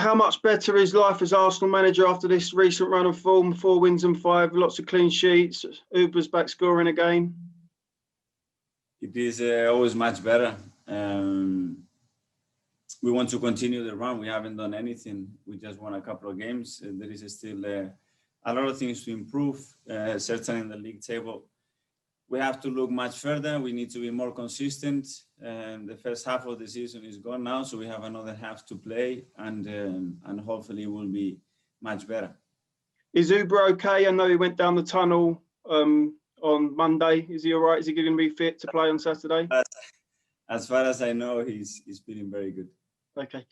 how much better is life as Arsenal manager after this recent run of form? 4 wins and 5, lots of clean sheets. Uber's back scoring again. It is always much better. We want to continue the run. We haven't done anything. We just won a couple of games. There is still a lot of things to improve, certainly in the league table. We have to look much further. We need to be more consistent. The first half of the season is gone now, so we have another half to play, and hopefully it will be much better. Is Uber okay? I know he went down the tunnel on Monday. Is he all right? Is he going to be fit to play on Saturday? As far as I know, he's feeling very good. Okay.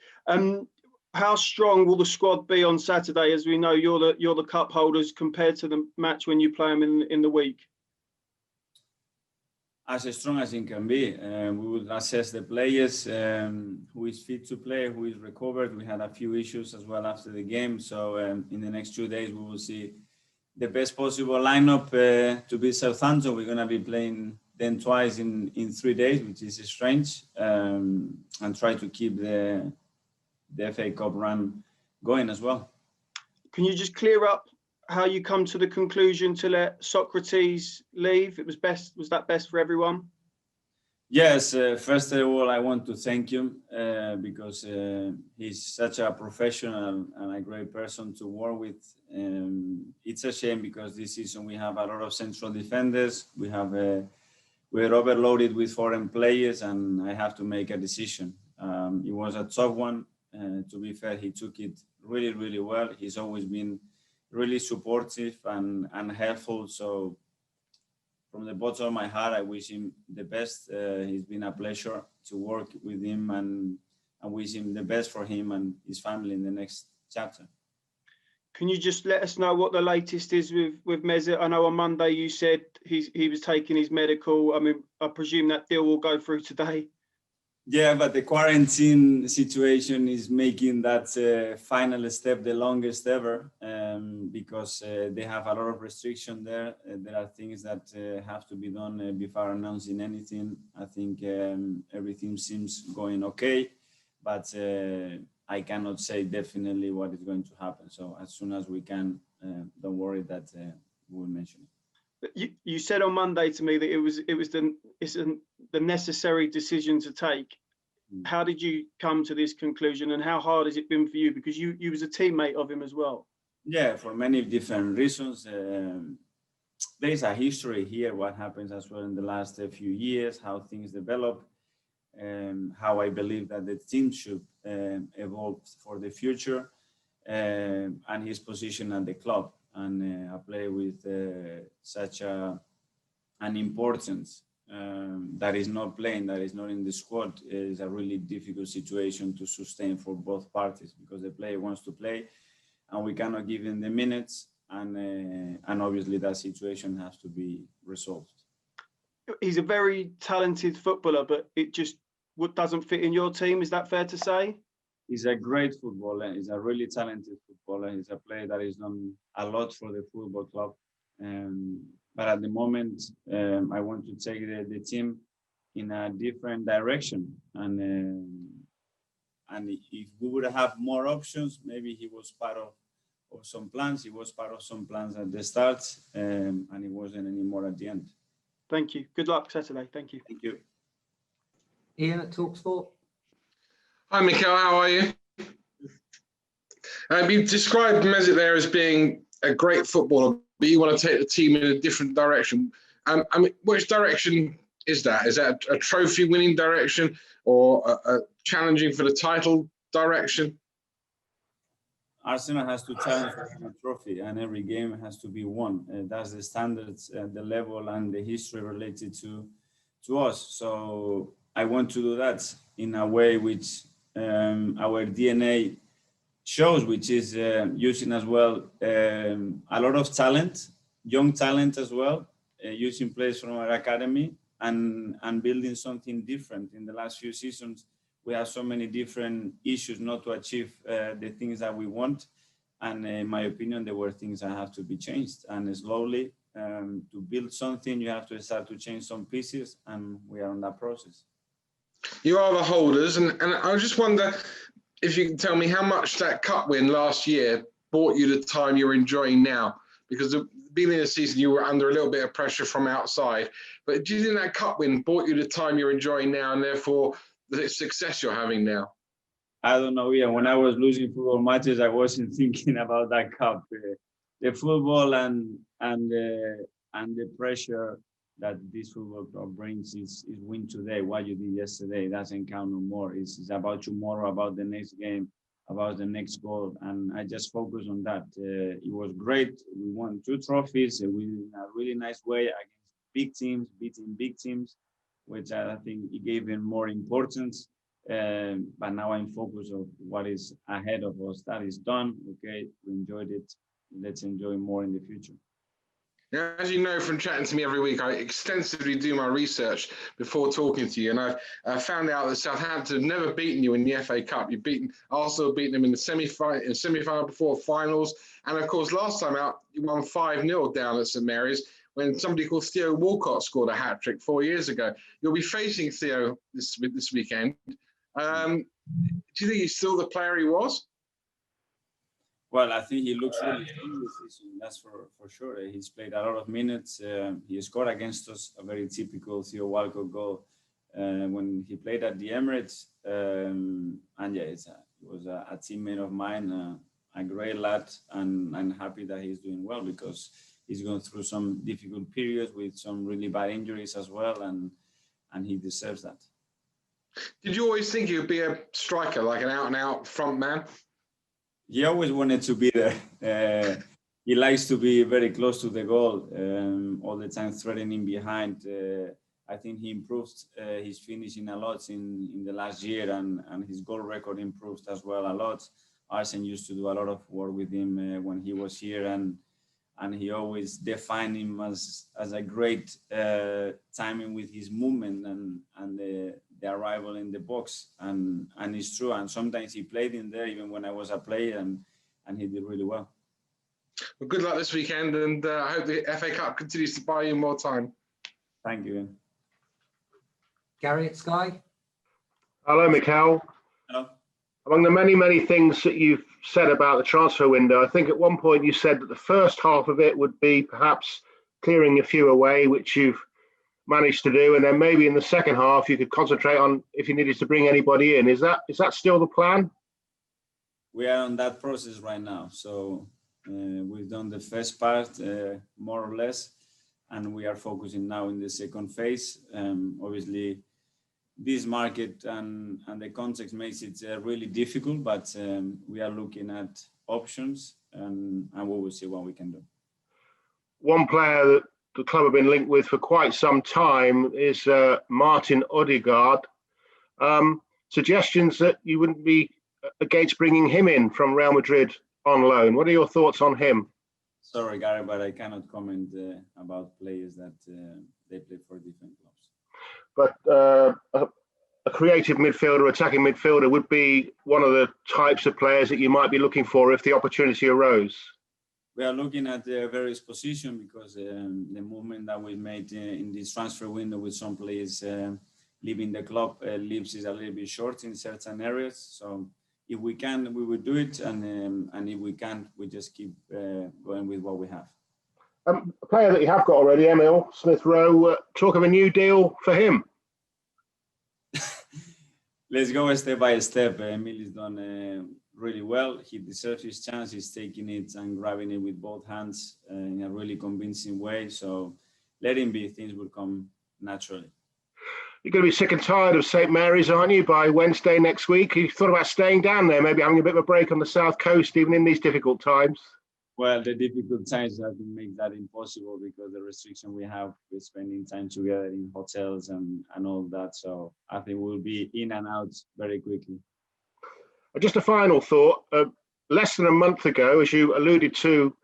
How strong will the squad be on Saturday? As we know, you're the cup holders compared to the match when you play them in the week. As strong as it can be. We will assess the players, who is fit to play, who is recovered. We had a few issues as well after the game. So in the next 2 days, we will see the best possible lineup to beat Southampton. We're going to be playing them twice in 3 days, which is strange, and try to keep the FA Cup run going as well. Can you just clear up how you come to the conclusion to let Socrates leave? Was that best for everyone? Yes, first of all, I want to thank him because he's such a professional and a great person to work with. It's a shame because this season we have a lot of central defenders. We're overloaded with foreign players, and I have to make a decision. It was a tough one. To be fair, he took it really, really well. He's always been really supportive and helpful. So from the bottom of my heart, I wish him the best. It's been a pleasure to work with him, and I wish him the best for him and his family in the next chapter. Can you just let us know what the latest is with Mesut? I know on Monday you said he was taking his medical. I mean, I presume that deal will go through today. Yeah, but the quarantine situation is making that final step the longest ever because they have a lot of restriction there. There are things that have to be done before announcing anything. I think everything seems going okay, but I cannot say definitely what is going to happen. So as soon as we can, don't worry that we'll mention it. You said on Monday to me that it's the necessary decision to take. How did you come to this conclusion, and how hard has it been for you? Because you was a teammate of him as well. Yeah, for many different reasons. There is a history here, what happens as well in the last few years, how things develop, how I believe that the team should evolve for the future, and his position at the club. And I play with such an importance that is not playing, that is not in the squad, is a really difficult situation to sustain for both parties, because the player wants to play and we cannot give him the minutes, and obviously that situation has to be resolved. He's a very talented footballer, but it just doesn't fit in your team. Is that fair to say? He's a great footballer. He's a really talented footballer. He's a player that has done a lot for the football club. But at the moment, I want to take the team in a different direction. And if we would have more options, maybe he was part of some plans. He was part of some plans at the start, and he wasn't anymore at the end. Thank you. Good luck Saturday. Thank you. Thank you. Ian at TalkSport. Hi, Mikel. How are you? You've described Mesut there as being a great footballer, but you want to take the team in a different direction. I mean, which direction is that? Is that a trophy-winning direction, or a challenging for the title direction? Arsenal has to challenge for a trophy, and every game has to be won. That's the standards, the level, and the history related to us. So I want to do that in a way which our DNA shows, which is using as well a lot of talent, young talent as well, using players from our academy and building something different. In the last few seasons, we have so many different issues not to achieve the things that we want. And in my opinion, there were things that have to be changed. And slowly, to build something, you have to start to change some pieces, and we are on that process. You are the holders, and I just wonder, if you can tell me how much that cup win last year bought you the time you're enjoying now, because the beginning of the season you were under a little bit of pressure from outside, but do you think that cup win bought you the time you're enjoying now and therefore the success you're having now? I don't know. Yeah, when I was losing football matches, I wasn't thinking about that cup. The football and the pressure that this football club brings is win today. What you did yesterday doesn't count no more. It's about tomorrow, about the next game, about the next goal, and I just focus on that. It was great. We won 2 trophies. We in a really nice way against big teams, beating big teams, which I think it gave them more importance. But now I'm focused on what is ahead of us. That is done. Okay, we enjoyed it. Let's enjoy more in the future. Now, as you know from chatting to me every week, I extensively do my research before talking to you, and I've found out that Southampton have never beaten you in the FA Cup. You've beaten Arsenal, beaten them in the semi-final before finals, and of course last time out you won 5-0 down at St Mary's when somebody called Theo Walcott scored a hat-trick 4 years ago. You'll be facing Theo this weekend. Do you think he's still the player he was? Well, I think he looks really strong this season. That's for sure. He's played a lot of minutes. He scored against us a very typical Theo Walcott goal when he played at the Emirates. And yeah, he was a teammate of mine, a great lad, and I'm happy that he's doing well because he's going through some difficult periods with some really bad injuries as well, and he deserves that. Did you always think you would be a striker, like an out-and-out front man? He always wanted to be there. He likes to be very close to the goal, all the time threatening behind. I think he improved his finishing a lot in the last year, and his goal record improved as well a lot. Arsene used to do a lot of work with him when he was here, and he always defined him as a great timing with his movement and the arrival in the box, and it's true. And sometimes he played in there even when I was a player, and he did really well. Well, good luck this weekend, and I hope the FA Cup continues to buy you more time. Thank you. Gary at Sky. Hello, Mikel. Hello. Among the many, many things that you've said about the transfer window, I think at one point you said that the first half of it would be perhaps clearing a few away, which you've managed to do, and then maybe in the second half you could concentrate on if you needed to bring anybody in. Is that still the plan? We are on that process right now. So we've done the first part more or less, and we are focusing now in the second phase. Obviously, this market and the context makes it really difficult, but we are looking at options, and we will see what we can do. One player that the club have been linked with for quite some time is Martin Odegaard. Suggestions that you wouldn't be against bringing him in from Real Madrid on loan. What are your thoughts on him? Sorry, Gary, but I cannot comment about players that they play for different clubs. But a creative midfielder, attacking midfielder would be one of the types of players that you might be looking for if the opportunity arose. We are looking at various positions because the movement that we made in this transfer window with some players leaving the club leaves is a little bit short in certain areas. So if we can, we will do it, and if we can't, we just keep going with what we have. A player that you have got already, Emil Smith-Rowe, talk of a new deal for him. Let's go step by step. Emil is done really well. He deserves his chance. He's taking it and grabbing it with both hands in a really convincing way. So let him be. Things will come naturally. You're going to be sick and tired of St Mary's, aren't you, by Wednesday next week? You thought about staying down there, maybe having a bit of a break on the south coast, even in these difficult times? Well, the difficult times have to make that impossible because the restriction we have with spending time together in hotels and all that. So I think we'll be in and out very quickly. Just a final thought. Less than a month ago, as you alluded to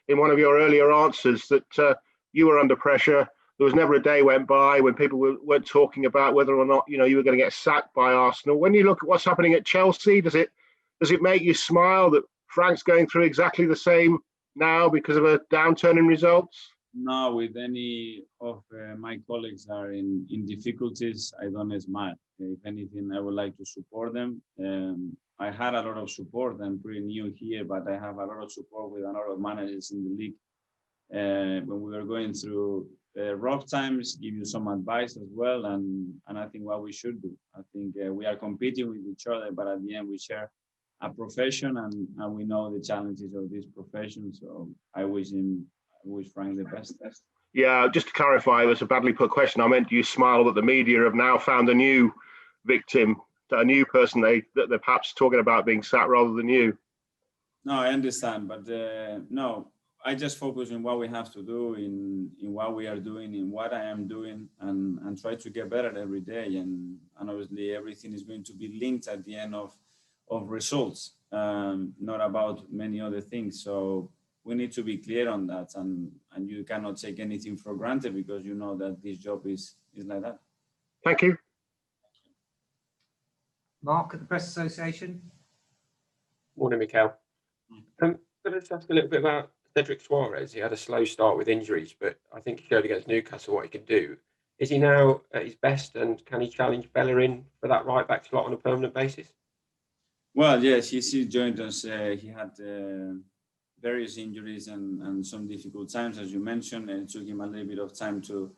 in one of your earlier answers, that you were under pressure. There was never a day went by when people weren't talking about whether or not you were going to get sacked by Arsenal. When you look at what's happening at Chelsea, does it make you smile that Frank's going through exactly the same now because of a downturn in results? No, with any of my colleagues are in difficulties, I don't smile. If anything, I would like to support them. I had a lot of support. I'm pretty new here, but I have a lot of support with a lot of managers in the league. When we were going through rough times, give you some advice as well, and I think what we should do. I think we are competing with each other, but at the end we share a profession, and we know the challenges of this profession. So I wish Frank the best. Yeah, just to clarify, it was a badly put question. I meant, do you smile that the media have now found a new victim, a new person that they're perhaps talking about being sacked rather than you? No, I understand, but no, I just focus on what we have to do, in what we are doing, in what I am doing, and try to get better every day. And obviously everything is going to be linked at the end of results, not about many other things. So we need to be clear on that, and you cannot take anything for granted, because you know that this job is like that. Thank you. Mark at the Press Association. Morning, Mikel. Could I just ask a little bit about Cedric Suarez? He had a slow start with injuries, but I think he showed against Newcastle what he could do. Is he now at his best, and can he challenge Bellerin for that right back slot on a permanent basis? Well, yes, he joined us. He had various injuries and some difficult times, as you mentioned, and it took him a little bit of time to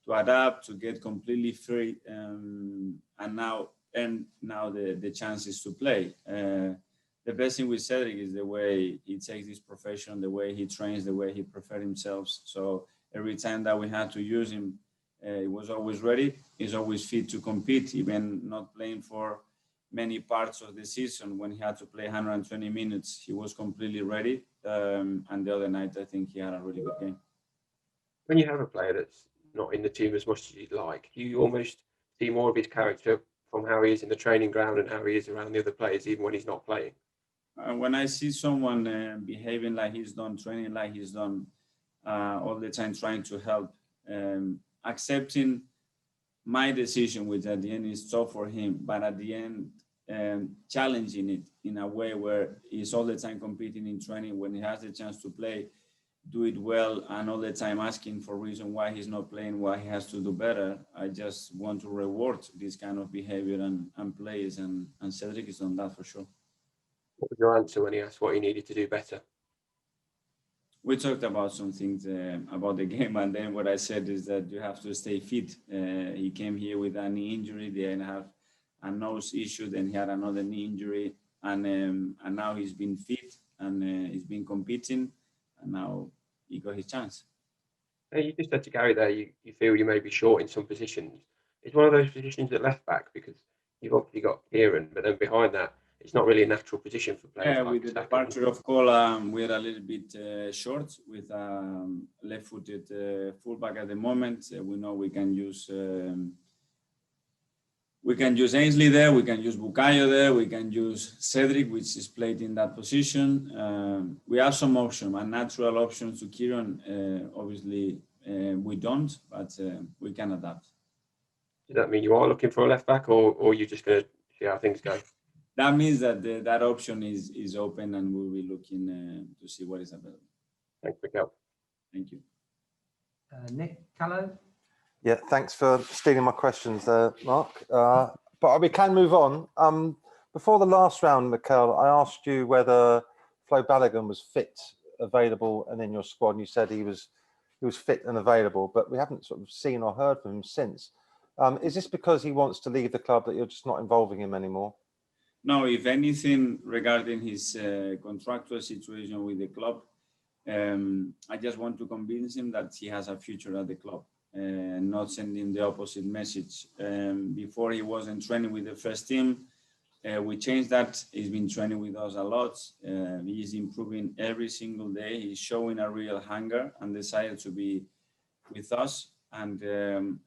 adapt, to get completely free, and now the chances to play. The best thing with Cedric is the way he takes this profession, the way he trains, the way he prepares himself. So every time that we had to use him, he was always ready. He's always fit to compete, even not playing for many parts of the season. When he had to play 120 minutes, he was completely ready. And the other night, I think he had a really good game. When you have a player that's not in the team as much as you'd like, do you almost see more of his character from how he is in the training ground and how he is around the other players, even when he's not playing? When I see someone behaving like he's done, training like he's done, all the time trying to help, accepting my decision, which at the end is tough for him, but at the end challenging it in a way where he's all the time competing in training, when he has the chance to play, do it well, and all the time asking for reason why he's not playing, why he has to do better. I just want to reward this kind of behavior and plays, and Cedric is on that for sure. What was your answer when he asked what he needed to do better? We talked about some things about the game, and then what I said is that you have to stay fit. He came here with a knee injury, then have a nose issue, then he had another knee injury, and now he's been fit, and he's been competing, and now he got his chance. You just said to Gary there, you feel you may be short in some positions. It's one of those positions at left back, because you've obviously got Kieran, but then behind that, it's not really a natural position for players. Yeah, like with the departure of Kola, we're a little bit short with left-footed fullback at the moment. We know we can use Ainsley there, we can use Bukayo there, we can use Cedric, which is played in that position. We have some options, and natural options to Kieran. Obviously, we don't, but we can adapt. Does that mean you are looking for a left back, or you're just going to see how things go? That means that that option is open, and we'll be looking to see what is available. Thanks, Mikel. Thank you. Nick Callow. Yeah, thanks for stealing my questions there, Mark. But we can move on. Before the last round, Mikel, I asked you whether Flo Balogun was fit, available, and in your squad. And you said he was fit and available, but we haven't sort of seen or heard from him since. Is this because he wants to leave the club that you're just not involving him anymore? No, if anything, regarding his contractual situation with the club, I just want to convince him that he has a future at the club, and not sending the opposite message. Before, he wasn't training with the first team. We changed that. He's been training with us a lot. He's improving every single day. He's showing a real hunger and desire to be with us. And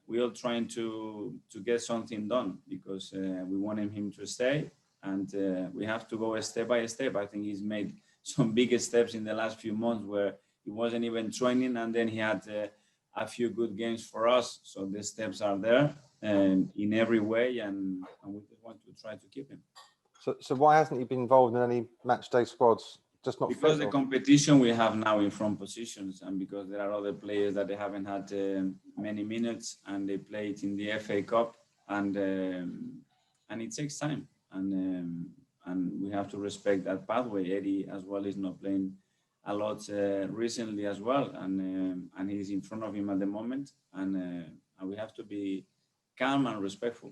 we're all trying to get something done, because we want him to stay. And we have to go step by step. I think he's made some big steps in the last few months where he wasn't even training, and then he had a few good games for us. So the steps are there in every way, and we just want to try to keep him. So why hasn't he been involved in any match day squads? Just not because fit, the or? competition we have now in front positions, and because there are other players that they haven't had many minutes, and they played in the FA Cup, and it takes time, and and we have to respect that pathway. Eddie as well is not playing a lot recently as well, and he's in front of him at the moment, and we have to be calm and respectful.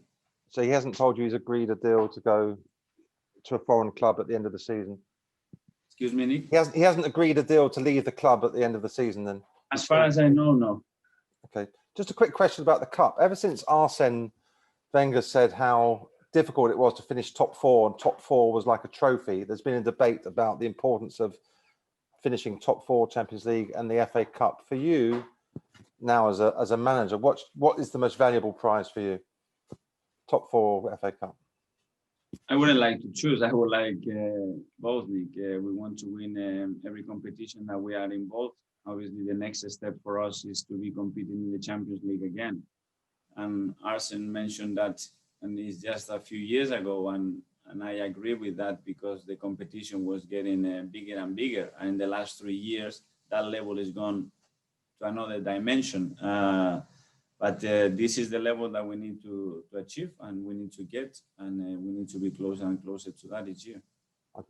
So he hasn't told you he's agreed a deal to go to a foreign club at the end of the season? Excuse me, Nick? He hasn't agreed a deal to leave the club at the end of the season then? As far as I know, no. Okay. Just a quick question about the cup. Ever since Arsene Wenger said how difficult it was to finish top four, and top four was like a trophy, there's been a debate about the importance of finishing top four Champions League and the FA Cup. For you now as a manager, what is the most valuable prize for you? Top four FA Cup? I wouldn't like to choose. I would like both, Nick. We want to win every competition that we are involved. Obviously, the next step for us is to be competing in the Champions League again. And Arsene mentioned that, and it's just a few years ago, and I agree with that because the competition was getting bigger and bigger. And in the last 3 years, that level has gone to another dimension. But this is the level that we need to achieve, and we need to get, and we need to be closer and closer to that each year.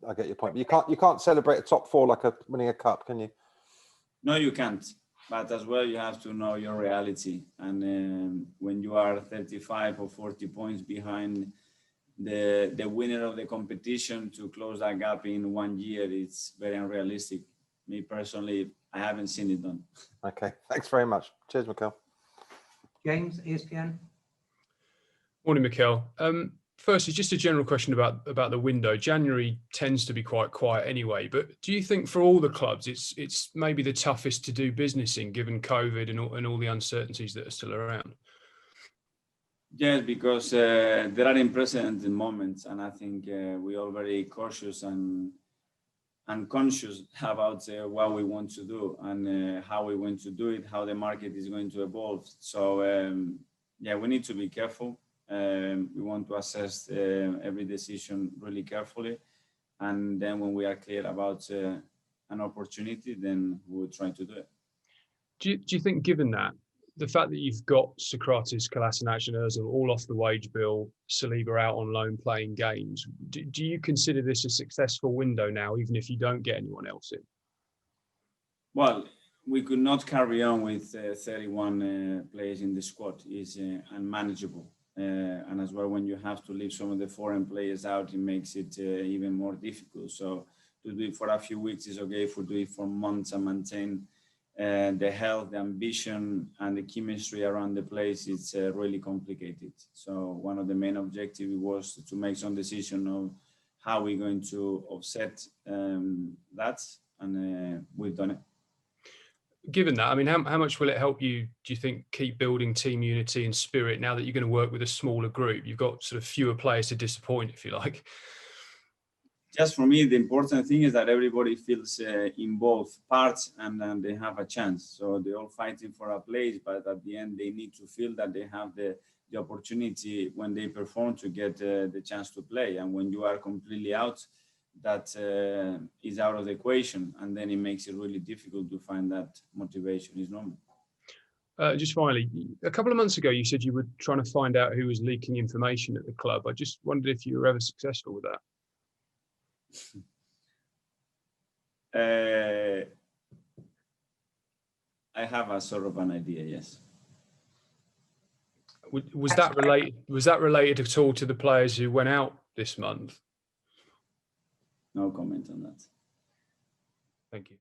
I get your point. You can't celebrate a top four like winning a cup, can you? No, you can't. But as well, you have to know your reality. And when you are 35 or 40 points behind the winner of the competition, to close that gap in 1 year, it's very unrealistic. Me personally, I haven't seen it done. Okay, thanks very much. Cheers, Mikel. James, ESPN. Morning, Mikel. Firstly, just a general question about the window. January tends to be quite quiet anyway, but do you think for all the clubs it's maybe the toughest to do business in, given COVID and all the uncertainties that are still around? Yes, because there are unprecedented moments, and I think we're all very cautious and conscious about what we want to do and how we want to do it, how the market is going to evolve. So yeah, we need to be careful. We want to assess every decision really carefully, and then when we are clear about an opportunity, then we'll try to do it. Do you think, given that, the fact that you've got Socrates, Kolasinac and Ozil all off the wage bill, Saliba out on loan playing games, do you consider this a successful window now, even if you don't get anyone else in? Well, we could not carry on with 31 players in the squad. It's unmanageable. And as well, when you have to leave some of the foreign players out, it makes it even more difficult. So to do it for a few weeks is okay. If we do it for months and maintain the health, the ambition, and the chemistry around the place, it's really complicated. So one of the main objectives was to make some decision of how we're going to offset that, and we've done it. Given that, I mean, how much will it help you, do you think, keep building team unity and spirit now that you're going to work with a smaller group? You've got sort of fewer players to disappoint, if you like. Just for me, the important thing is that everybody feels in both parts, and they have a chance. So they're all fighting for a place, but at the end, they need to feel that they have the opportunity when they perform to get the chance to play. And when you are completely out, that is out of the equation, and then it makes it really difficult to find that motivation. Is normal. Just finally, a couple of months ago, you said you were trying to find out who was leaking information at the club. I just wondered if you were ever successful with that. I have a sort of an idea, yes. Was that related? Was that related at all to the players who went out this month? No comment on that. Thank you.